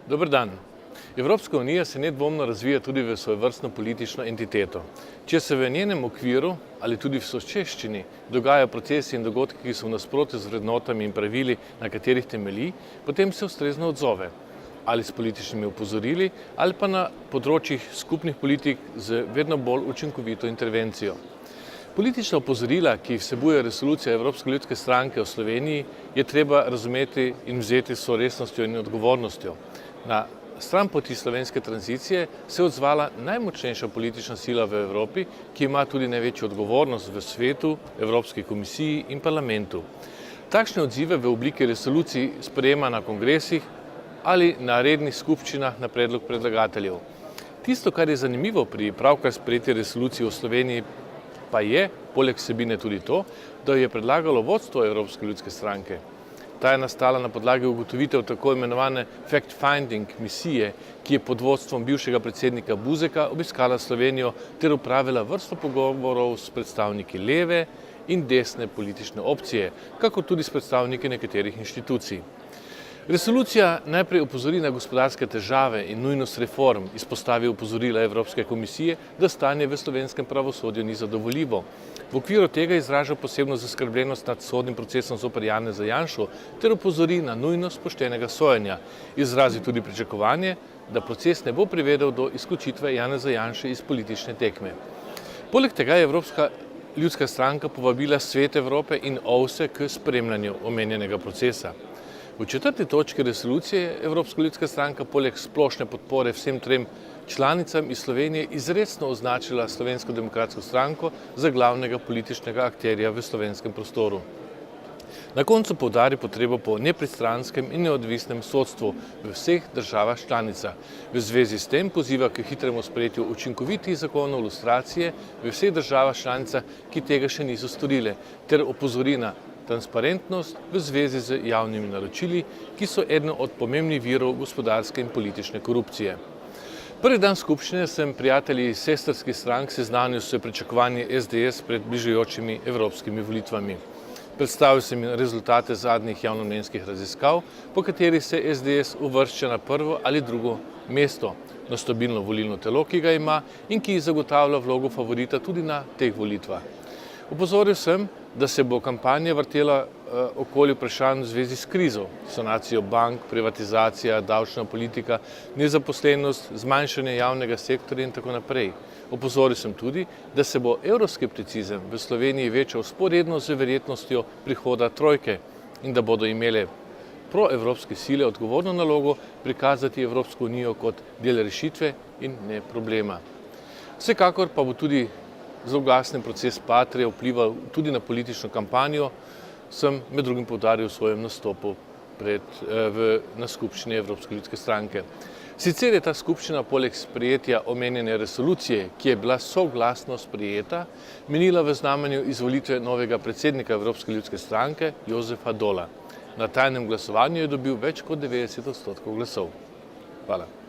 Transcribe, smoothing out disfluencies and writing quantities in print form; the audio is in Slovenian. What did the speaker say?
Dober dan. Evropska unija se nedvomno razvija tudi v svojevrstno politično entiteto. Če se v njenem okviru ali tudi v sočeščini dogajajo procesi in dogodki, ki so v nasprotju z vrednotami in pravili, na katerih temelji, potem se ustrezno odzove. Ali s političnimi opozorili, ali pa na področjih skupnih politik z vedno bolj učinkovito intervencijo. Politična opozorila, ki jih vsebuje resolucija Evropske ljudske stranke o Sloveniji, je treba razumeti in vzeti s vso resnostjo in odgovornostjo. Na stranpoti slovenske tranzicije se je odzvala najmočnejša politična sila v Evropi, ki ima tudi največjo odgovornost v svetu, Evropski komisiji in parlamentu. Takšne odzive v obliki resolucij sprejema na kongresih ali na rednih skupščinah na predlog predlagateljev. Tisto, kar je zanimivo pri pravkar sprejeti resoluciji o Sloveniji, pa je, poleg vsebine tudi to, da jo je predlagalo vodstvo Evropske ljudske stranke. Ta je nastala na podlagi ugotovitev tako imenovane fact-finding misije, ki je pod vodstvom bivšega predsednika Buzeka obiskala Slovenijo ter opravila vrsto pogovorov s predstavniki leve in desne politične opcije, kakor tudi s predstavniki nekaterih inštitucij. Resolucija najprej opozori na gospodarske težave in nujnost reform, izpostavi opozorila Evropske komisije, da stanje v slovenskem pravosodju ni zadovoljivo. V okviru tega izraža posebno zaskrbljenost nad sodnim procesom zoper Janeza Janšo ter opozori na nujnost poštenega sojenja. Izrazi tudi pričakovanje, da proces ne bo privedel do izključitve Janeza Janše iz politične tekme. Poleg tega je Evropska ljudska stranka povabila Svet Evrope in OVSE k spremljanju omenjenega procesa. V 4. točki resolucije je Evropska ljudska stranka poleg splošne podpore vsem trem članicam iz Slovenije izrecno označila Slovensko demokratsko stranko za glavnega političnega akterja v slovenskem prostoru. Na koncu poudari potrebo po nepristranskem in neodvisnem sodstvu v vseh državah članicah. V zvezi s tem poziva k hitremu sprejetju učinkovitih zakonov lustracije v vseh državah članicah, ki tega še niso storile, ter opozori na transparentnost v zvezi z javnimi naročili, ki so eden od pomembnih virov gospodarske in politične korupcije. Prvi dan skupščine sem prijatelji iz sestrskih strank seznanil s pričakovanji SDS pred bližajočimi evropskimi volitvami. Predstavil sem jim rezultate zadnjih javnomnenjskih raziskav, po katerih se SDS uvršča na prvo ali drugo mesto, na stabilno volilno telo, ki ga ima in ki zagotavlja vlogo favorita tudi na teh volitvah. Opozoril sem, da se bo kampanja vrtela okoli vprašanj v zvezi s krizo, sanacijo bank, privatizacija, davčna politika, nezaposlenost, zmanjšanje javnega sektorja in tako naprej. Opozoril sem tudi, da se bo evroskepticizem v Sloveniji večal vzporedno z verjetnostjo prihoda trojke in da bodo imele proevropske sile odgovorno nalogo prikazati Evropsko unijo kot del rešitve in ne problema. Vsekakor pa bo tudi zloglasen proces Patrie vplival tudi na politično kampanjo, sem med drugim poudaril v svojem nastopu na skupščini Evropske ljudske stranke. Sicer je ta skupščina poleg sprejetja omenjene resolucije, ki je bila soglasno sprejeta, menila v znamenju izvolitve novega predsednika Evropske ljudske stranke, Jožefa Dola. Na tajnem glasovanju je dobil več kot 90% glasov. Hvala.